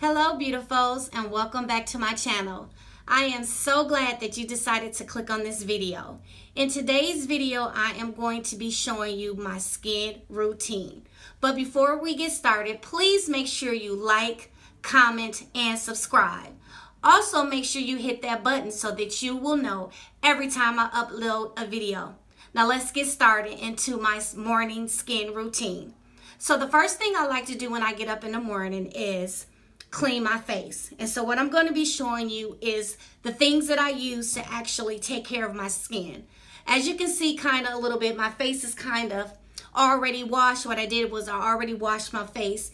Hello beautifuls, and welcome back to my channel. I am so glad that you decided to click on this video. In today's video, I am going to be showing you my skin routine. But before we get started, please make sure you like, comment, and subscribe. Also make sure you hit that button so that you will know every time I upload a video. Now let's get started into my morning skin routine. So the first thing I like to do when I get up in the morning is clean my face. And so what I'm going to be showing you is the things that I use to actually take care of my skin. As you can see kind of a little bit, my face is kind of already washed. What I did was I already washed my face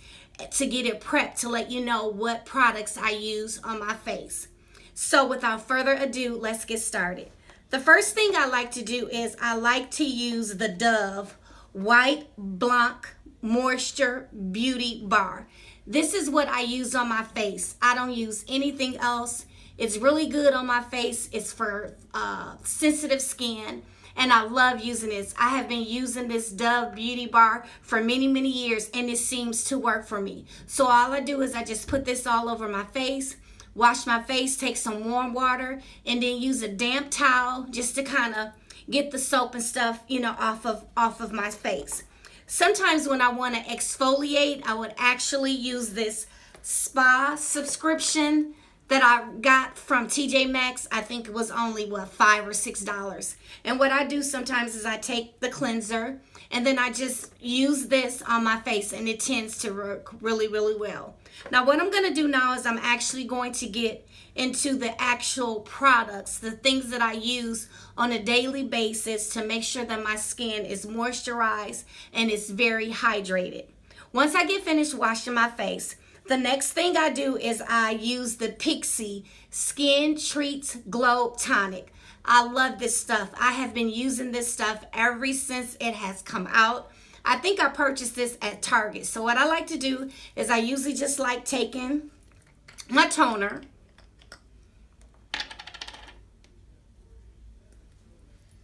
to get it prepped to let you know what products I use on my face. So without further ado, let's get started. The first thing I like to do is I like to use the Dove White Blanc Moisture Beauty Bar. This is what I use on my face. I don't use anything else. It's really good on my face. It's for sensitive skin, and I love using this. I have been using this Dove Beauty Bar for many years, and it seems to work for me. So all I do is I just put this all over my face, wash my face, take some warm water, and then use a damp towel just to kind of get the soap and stuff, off of my face. Sometimes when I want to exfoliate, I would actually use this spa subscription that I got from TJ Maxx. I think it was only, $5 or $6. And what I do sometimes is I take the cleanser and then I just use this on my face, and it tends to work really well. Now what I'm going to do now is I'm actually going to get into the actual products, the things that I use on a daily basis to make sure that my skin is moisturized and it's very hydrated. Once I get finished washing my face, the next thing I do is I use the Pixi Skin Treats Glow Tonic. I love this stuff. I have been using this stuff ever since it has come out. I think I purchased this at Target. So what I like to do is I usually just like taking my toner,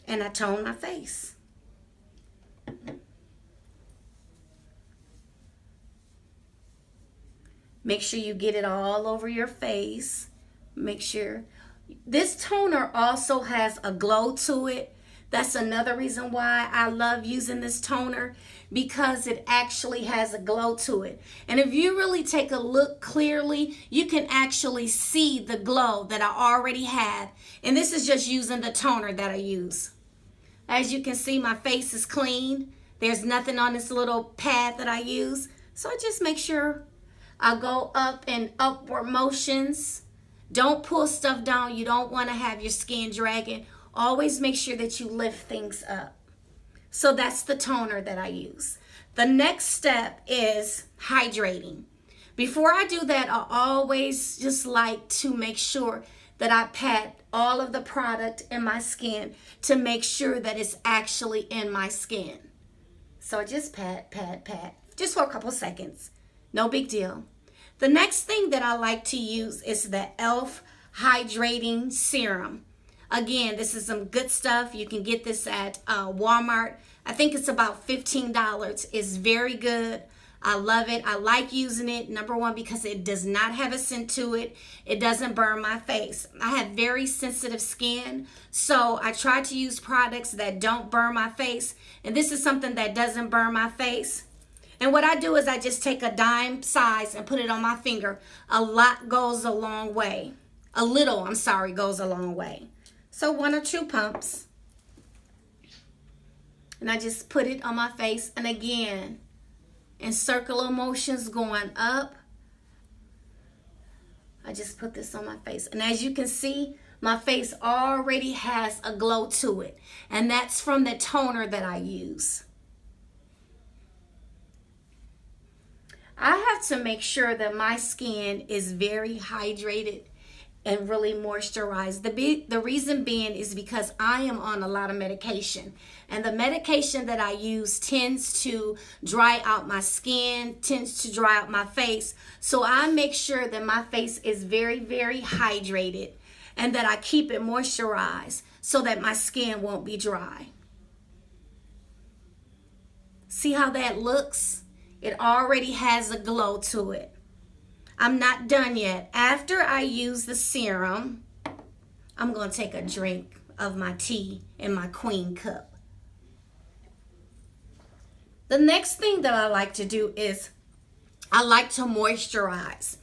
and I tone my face. Make sure you get it all over your face. Make sure. This toner also has a glow to it. That's another reason why I love using this toner, because it actually has a glow to it. And if you really take a look clearly, you can actually see the glow that I already have. And this is just using the toner that I use. As you can see, my face is clean. There's nothing on this little pad that I use. So I just make sure I go up in upward motions. Don't pull stuff down. You don't want to have your skin dragging. Always make sure that you lift things up. So that's the toner that I use. The next step is hydrating. Before I do that, I always just like to make sure that I pat all of the product in my skin to make sure that it's actually in my skin. So just pat, just for a couple seconds. No big deal. The next thing that I like to use is the e.l.f. Hydrating Serum. Again, this is some good stuff. You can get this at Walmart. I think it's about $15. It's very good. I love it. I like using it. Number one, because it does not have a scent to it. It doesn't burn my face. I have very sensitive skin, so I try to use products that don't burn my face. And this is something that doesn't burn my face. And what I do is I just take a dime size and put it on my finger. A lot goes a long way. A little, goes a long way. So 1 or 2 pumps. And I just put it on my face. And again, in circular motions going up, I just put this on my face. And as you can see, my face already has a glow to it. And that's from the toner that I use. I have to make sure that my skin is very hydrated and really moisturized. The reason being is because I am on a lot of medication. And the medication that I use tends to dry out my skin, tends to dry out my face. So I make sure that my face is very hydrated and that I keep it moisturized so that my skin won't be dry. See how that looks? It already has a glow to it. I'm not done yet. After I use the serum, I'm going to take a drink of my tea in my queen cup. The next thing that I like to do is I like to moisturize.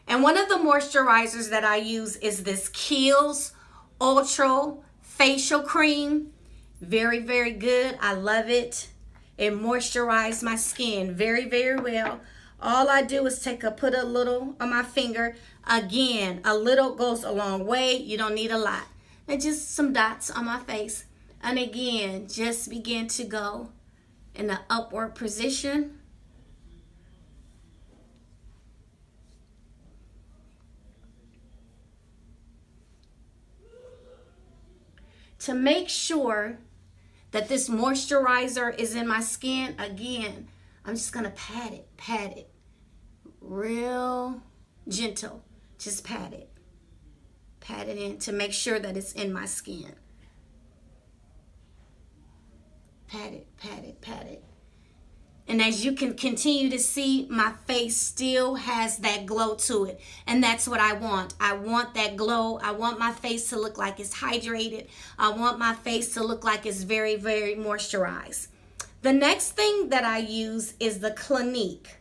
And one of the moisturizers that I use is this Kiehl's Ultra Facial Cream. Very, very good. I love it. It moisturizes my skin very, very well. All I do is put a little on my finger. Again, a little goes a long way. You don't need a lot. And just some dots on my face. And again, just begin to go in the upward position. To make sure that this moisturizer is in my skin, again, I'm just going to pat it. Real gentle. Just pat it. Pat it in to make sure that it's in my skin. Pat it. And as you can continue to see, my face still has that glow to it. And that's what I want. I want that glow. I want my face to look like it's hydrated. I want my face to look like it's very, very moisturized. The next thing that I use is the Clinique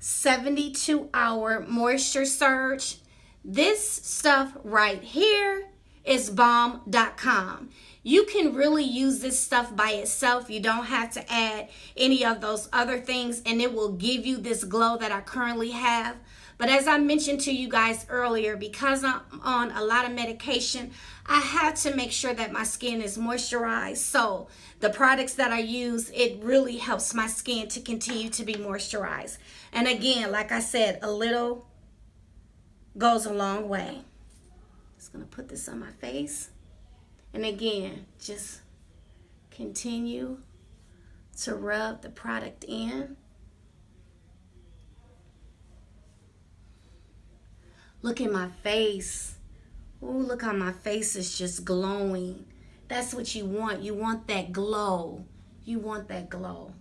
72-hour moisture surge. This stuff right here is bomb.com. You can really use this stuff by itself. You don't have to add any of those other things, and it will give you this glow that I currently have. But as I mentioned to you guys earlier, because I'm on a lot of medication, I have to make sure that my skin is moisturized. So the products that I use, it really helps my skin to continue to be moisturized. And again, like I said, a little goes a long way. Just gonna put this on my face. And again, just continue to rub the product in. Look at my face. Ooh, look how my face is just glowing. That's what you want. You want that glow. You want that glow.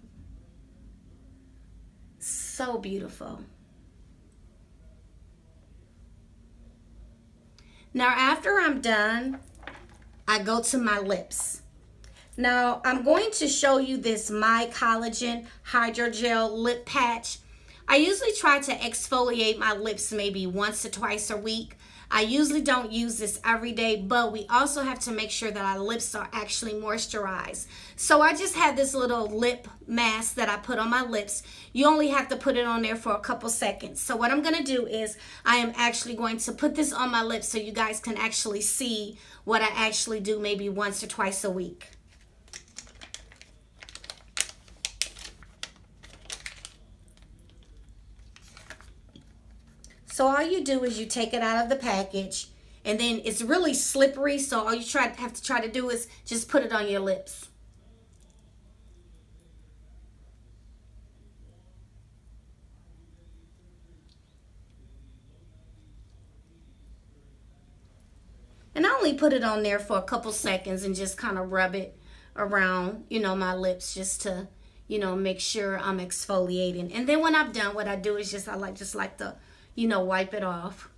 So beautiful. Now, after I'm done, I go to my lips. Now, I'm going to show you this My Collagen Hydrogel Lip Patch. I usually try to exfoliate my lips maybe once or twice a week. I usually don't use this every day, but we also have to make sure that our lips are actually moisturized. So I just have this little lip mask that I put on my lips. You only have to put it on there for a couple seconds. So what I'm going to do is I am actually going to put this on my lips so you guys can actually see what I actually do maybe once or twice a week. So all you do is you take it out of the package, and then it's really slippery, so all you have to try to do is just put it on your lips. And I only put it on there for a couple seconds and just kind of rub it around, my lips just to, make sure I'm exfoliating. And then when I'm done, what I do is I like to wipe it off.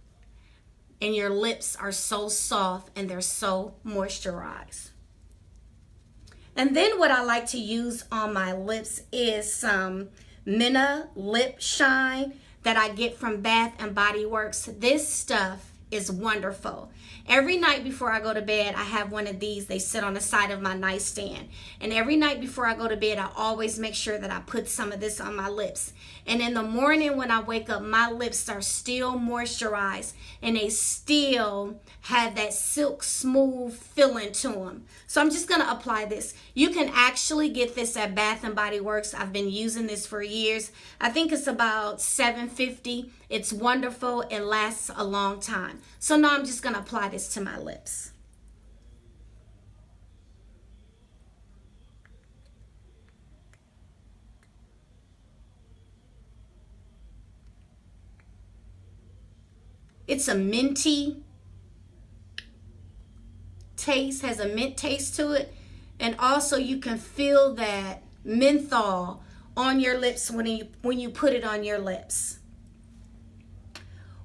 And your lips are so soft and they're so moisturized. And then what I like to use on my lips is some Minna Lip Shine that I get from Bath and Body Works. This stuff is wonderful. Every night before I go to bed, I have one of these. They sit on the side of my nightstand. And every night before I go to bed, I always make sure that I put some of this on my lips. And in the morning when I wake up, my lips are still moisturized and they still have that silk smooth feeling to them. So I'm just going to apply this. You can actually get this at Bath and Body Works. I've been using this for years. I think it's about $7.50. It's wonderful. It lasts a long time. So now I'm just going to apply this to my lips. It's a minty taste, has a mint taste to it. And also you can feel that menthol on your lips when you put it on your lips.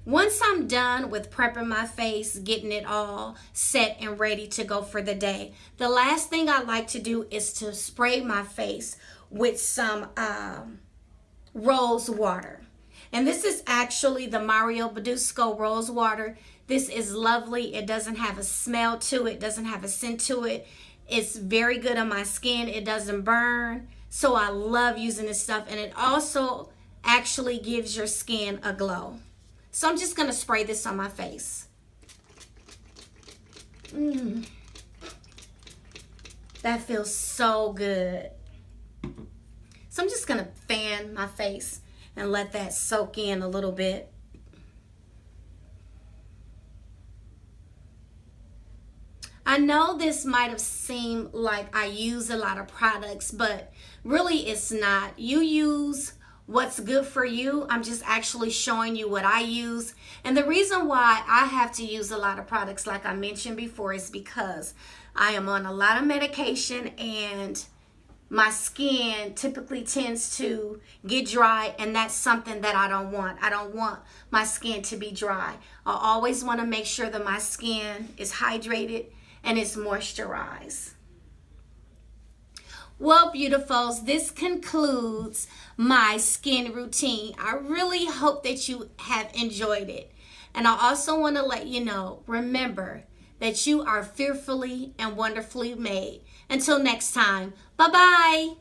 Once I'm done with prepping my face, getting it all set and ready to go for the day, the last thing I like to do is to spray my face with some rose water. And this is actually the Mario Badescu rose water. This is lovely. It doesn't have a smell to it, doesn't have a scent to it. It's very good on my skin. It doesn't burn. So I love using this stuff. And it also actually gives your skin a glow. So I'm just going to spray this on my face. That feels so good. So I'm just going to fan my face and let that soak in a little bit. I know this might have seemed like I use a lot of products, but really it's not. You use what's good for you. I'm just actually showing you what I use. And the reason why I have to use a lot of products, like I mentioned before, is because I am on a lot of medication and my skin typically tends to get dry, and that's something that I don't want. I don't want my skin to be dry. I always want to make sure that my skin is hydrated and it's moisturized. Well, beautifuls, this concludes my skin routine. I really hope that you have enjoyed it. And I also want to let you know, remember that you are fearfully and wonderfully made. Until next time, bye-bye.